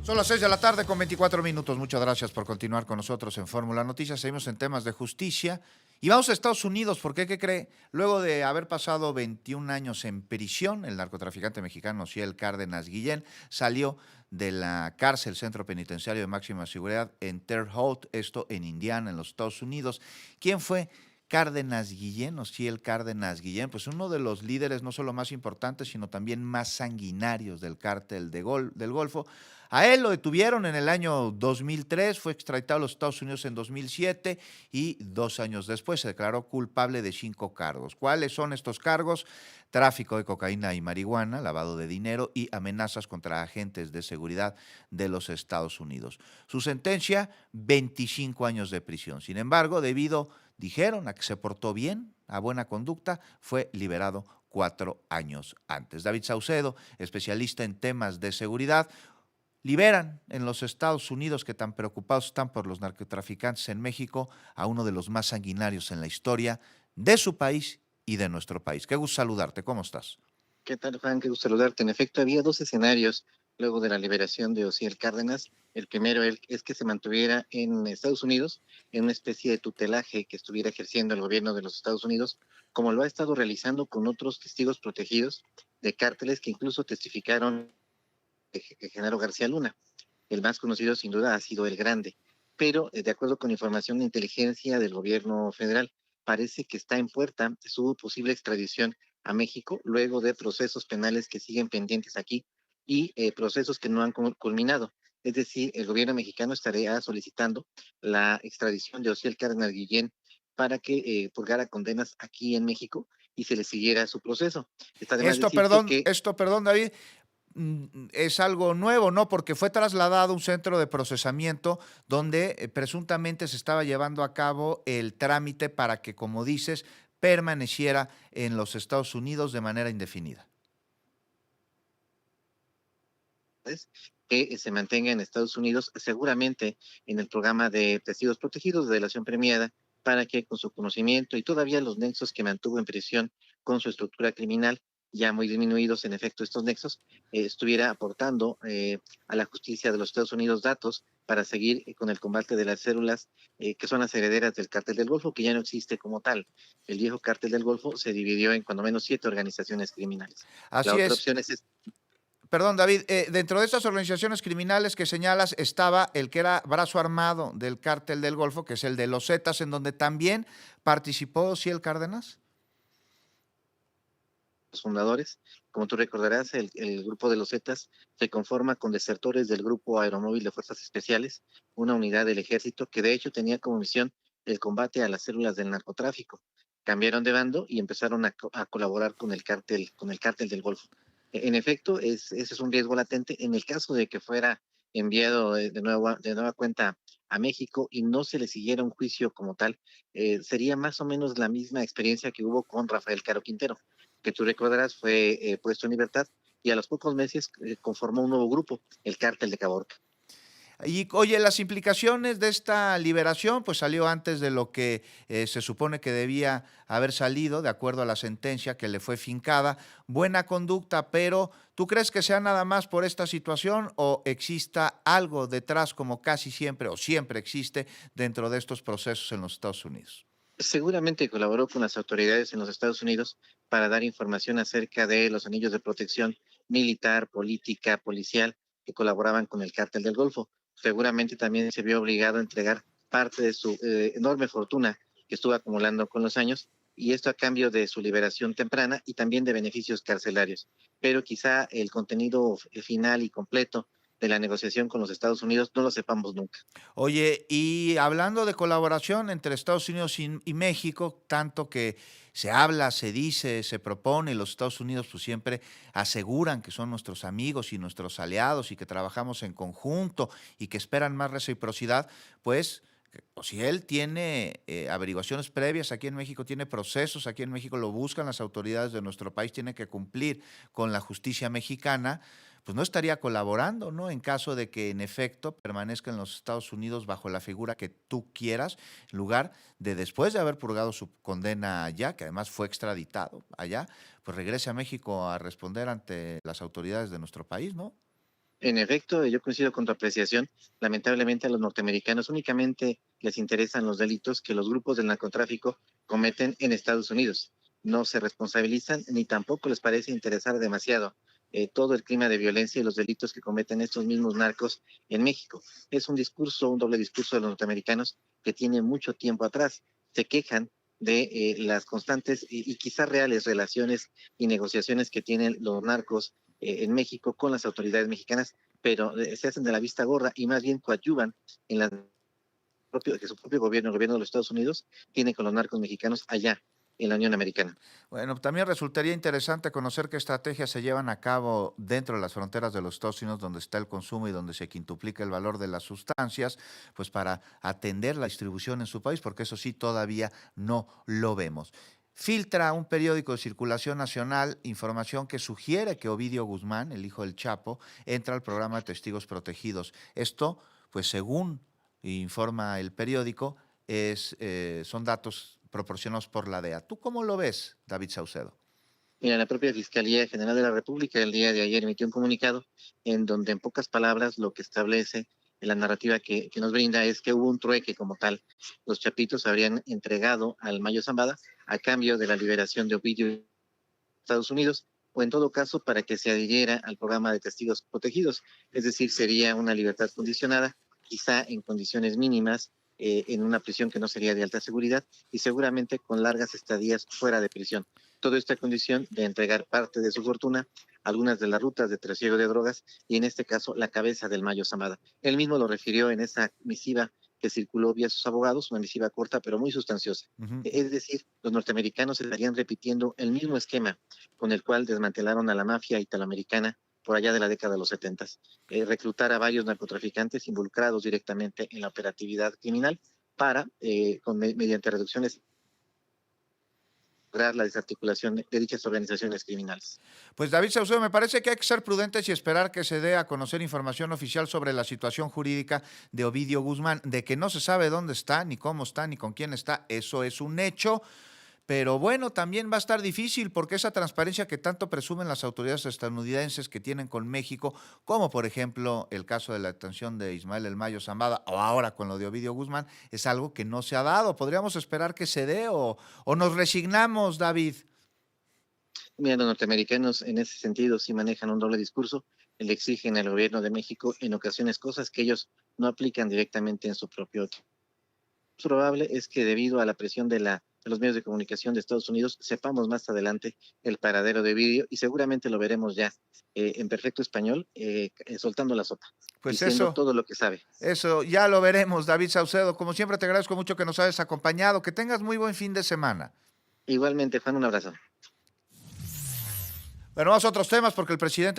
Son las 6 de la tarde con 24 minutos. Muchas gracias por continuar con nosotros en Fórmula Noticias. Seguimos en temas de justicia. Y vamos a Estados Unidos, porque ¿qué cree? Luego de haber pasado 21 años en prisión, el narcotraficante mexicano Ociel Cárdenas Guillén salió de la cárcel, centro penitenciario de máxima seguridad en Terre Haute, esto en Indiana, en los Estados Unidos. ¿Quién fue Cárdenas Guillén, Ociel Cárdenas Guillén? Pues uno de los líderes no solo más importantes, sino también más sanguinarios del cártel del Golfo. A él lo detuvieron en el año 2003, fue extraditado a los Estados Unidos en 2007 y 2 años después se declaró culpable de 5 cargos. ¿Cuáles son estos cargos? Tráfico de cocaína y marihuana, lavado de dinero y amenazas contra agentes de seguridad de los Estados Unidos. Su sentencia, 25 años de prisión. Sin embargo, dijeron, a que se portó bien, a buena conducta, fue liberado 4 años antes. David Saucedo, especialista en temas de seguridad, liberan en los Estados Unidos, que tan preocupados están por los narcotraficantes en México, a uno de los más sanguinarios en la historia de su país y de nuestro país. Qué gusto saludarte, ¿cómo estás? ¿Qué tal, Juan? Qué gusto saludarte. En efecto, había dos escenarios luego de la liberación de Ociel Cárdenas. El primero es que se mantuviera en Estados Unidos, en una especie de tutelaje que estuviera ejerciendo el gobierno de los Estados Unidos, como lo ha estado realizando con otros testigos protegidos de cárteles que incluso testificaron de Genaro García Luna. El más conocido, sin duda, ha sido el Grande. Pero, de acuerdo con información de inteligencia del gobierno federal, parece que está en puerta su posible extradición a México, luego de procesos penales que siguen pendientes aquí y procesos que no han culminado. Es decir, el gobierno mexicano estaría solicitando la extradición de Ociel Cárdenas Guillén para que purgara condenas aquí en México y se le siguiera su proceso. Está además decirse que Esto, perdón, David, es algo nuevo, ¿no? Porque fue trasladado a un centro de procesamiento donde presuntamente se estaba llevando a cabo el trámite para que, como dices, permaneciera en los Estados Unidos de manera indefinida. que se mantenga en Estados Unidos, seguramente en el programa de testigos protegidos de delación premiada, para que con su conocimiento y todavía los nexos que mantuvo en prisión con su estructura criminal, ya muy disminuidos en efecto estos nexos, estuviera aportando a la justicia de los Estados Unidos datos para seguir con el combate de las células que son las herederas del cártel del Golfo, que ya no existe como tal. El viejo cártel del Golfo se dividió en cuando menos 7 organizaciones criminales. La Así otra es. opción es Perdón, David, dentro de estas organizaciones criminales que señalas estaba el que era brazo armado del cártel del Golfo, que es el de los Zetas, en donde también participó Ciel Cárdenas. los fundadores. Como tú recordarás, el grupo de los Zetas se conforma con desertores del Grupo Aeromóvil de Fuerzas Especiales, una unidad del ejército que de hecho tenía como misión el combate a las células del narcotráfico. Cambiaron de bando y empezaron a colaborar con el cártel del Golfo. En efecto, ese es un riesgo latente en el caso de que fuera enviado de nueva cuenta a México y no se le siguiera un juicio como tal, sería más o menos la misma experiencia que hubo con Rafael Caro Quintero, que tú recordarás fue puesto en libertad y a los pocos meses conformó un nuevo grupo, el Cártel de Caborca. Y oye, las implicaciones de esta liberación, pues salió antes de lo que se supone que debía haber salido, de acuerdo a la sentencia que le fue fincada. Buena conducta, pero ¿tú crees que sea nada más por esta situación o exista algo detrás, como casi siempre o siempre existe dentro de estos procesos en los Estados Unidos? Seguramente colaboró con las autoridades en los Estados Unidos para dar información acerca de los anillos de protección militar, política, policial que colaboraban con el Cártel del Golfo. Seguramente también se vio obligado a entregar parte de su enorme fortuna que estuvo acumulando con los años, y esto a cambio de su liberación temprana y también de beneficios carcelarios. Pero quizá el contenido final y completo de la negociación con los Estados Unidos no lo sepamos nunca. Oye, y hablando de colaboración entre Estados Unidos y México, tanto que se habla, se dice, se propone, y los Estados Unidos pues siempre aseguran que son nuestros amigos y nuestros aliados y que trabajamos en conjunto y que esperan más reciprocidad, pues o si él tiene averiguaciones previas aquí en México, tiene procesos aquí en México, lo buscan las autoridades de nuestro país, tiene que cumplir con la justicia mexicana, pues no estaría colaborando, ¿no? En caso de que en efecto permanezca en los Estados Unidos bajo la figura que tú quieras, en lugar de después de haber purgado su condena allá, que además fue extraditado allá, pues regrese a México a responder ante las autoridades de nuestro país, ¿no? En efecto, yo coincido con tu apreciación. Lamentablemente a los norteamericanos únicamente les interesan los delitos que los grupos del narcotráfico cometen en Estados Unidos. No se responsabilizan ni tampoco les parece interesar demasiado todo el clima de violencia y los delitos que cometen estos mismos narcos en México. Es un discurso, un doble discurso de los norteamericanos que tiene mucho tiempo atrás. Se quejan de las constantes y quizás reales relaciones y negociaciones que tienen los narcos en México con las autoridades mexicanas, pero se hacen de la vista gorda y más bien coadyuvan en la que su propio gobierno, el gobierno de los Estados Unidos, tiene con los narcos mexicanos allá en la Unión Americana. Bueno, también resultaría interesante conocer qué estrategias se llevan a cabo dentro de las fronteras de los Estados Unidos, donde está el consumo y donde se quintuplica el valor de las sustancias, pues para atender la distribución en su país, porque eso sí todavía no lo vemos. Filtra un periódico de circulación nacional información que sugiere que Ovidio Guzmán, el hijo del Chapo, entra al programa de testigos protegidos. Esto, pues según informa el periódico, son datos proporcionados por la DEA. ¿Tú cómo lo ves, David Saucedo? Mira, la propia Fiscalía General de la República el día de ayer emitió un comunicado en donde en pocas palabras lo que establece la narrativa que nos brinda es que hubo un trueque como tal. Los chapitos habrían entregado al Mayo Zambada a cambio de la liberación de Ovidio en Estados Unidos o en todo caso para que se adhiriera al programa de testigos protegidos. Es decir, sería una libertad condicionada, quizá en condiciones mínimas, en una prisión que no sería de alta seguridad y seguramente con largas estadías fuera de prisión. Todo esto a condición de entregar parte de su fortuna, algunas de las rutas de trasiego de drogas y en este caso la cabeza del Mayo Zambada. Él mismo lo refirió en esa misiva que circuló vía sus abogados, una misiva corta pero muy sustanciosa. Uh-huh. Es decir, los norteamericanos estarían repitiendo el mismo esquema con el cual desmantelaron a la mafia italoamericana por allá de la década de los 70. Reclutar a varios narcotraficantes involucrados directamente en la operatividad criminal para, mediante reducciones, lograr la desarticulación de dichas organizaciones criminales. Pues David Saucedo, me parece que hay que ser prudentes y esperar que se dé a conocer información oficial sobre la situación jurídica de Ovidio Guzmán, de que no se sabe dónde está, ni cómo está, ni con quién está, eso es un hecho. Pero bueno, también va a estar difícil porque esa transparencia que tanto presumen las autoridades estadounidenses que tienen con México, como por ejemplo el caso de la detención de Ismael El Mayo Zambada o ahora con lo de Ovidio Guzmán, es algo que no se ha dado. ¿Podríamos esperar que se dé o nos resignamos, David? Mira, los norteamericanos en ese sentido sí manejan un doble discurso. Le exigen al gobierno de México en ocasiones cosas que ellos no aplican directamente en su propio. Probable es que debido a la presión de los medios de comunicación de Estados Unidos sepamos más adelante el paradero de Ovidio y seguramente lo veremos ya en perfecto español soltando la sopa, Pues diciendo todo lo que sabe. Eso ya lo veremos, David Saucedo. Como siempre te agradezco mucho que nos hayas acompañado, que tengas muy buen fin de semana. Igualmente, Juan, un abrazo. Bueno, vamos a otros temas porque el presidente